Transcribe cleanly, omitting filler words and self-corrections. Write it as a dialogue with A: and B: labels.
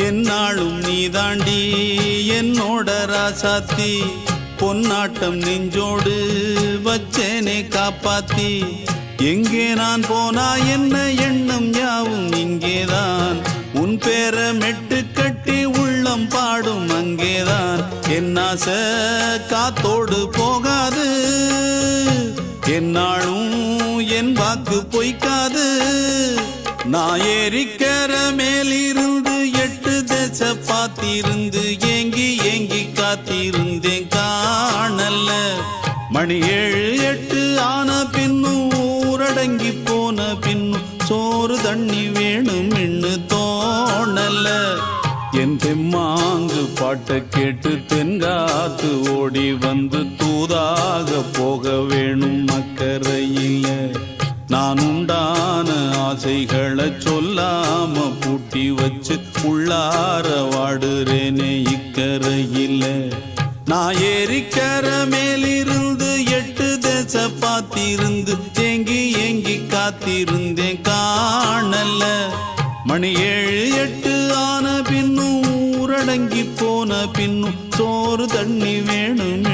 A: என்னாலும் நீதாண்டி என்னோட ராசாத்தி பொன்னாட்டம் நெஞ்சோடு வச்சேனே காப்பாத்தி எங்கே நான் போனா என்ன எண்ணம் யாவும் இங்கேதான் உன் பேர மெட்டு கட்டி உள்ளம் பாடும் அங்கேதான் என் ஆசை காத்தோடு போகாது என்னாலும் என் வாக்கு பொய்க்காது நான் ஏறிக்கர மேலிருந்து 8 தேச பார்த்திருந்து ஏங்கி ஏங்கி காத்திருந்தேன் காணல்ல மணி 7 8 ஆன பின்னும் ஊரடங்கி போன பின்னும் சோறு தண்ணி வேணும் இன்னு தோணல என் தெம்மாங்கு பாட்டை கேட்டு தென்காத்து ஓடி வந்து தூதாக போக வேணும் அக்கறையில நான் உண்டான ஆசைகளை சொல்லாம பூட்டி வச்சு உள்ளார வாடுறேனே இக்கரையில நான் ஏறிக்கர மேலிருந்து 8 தேச பார்த்திருந்து ஏங்கி ஏங்கி காத்திருந்தேன் காணல மணி 7 8 ஆன பின்னும் ஊரடங்கி போன பின்னும் சோறு தண்ணி வேணும்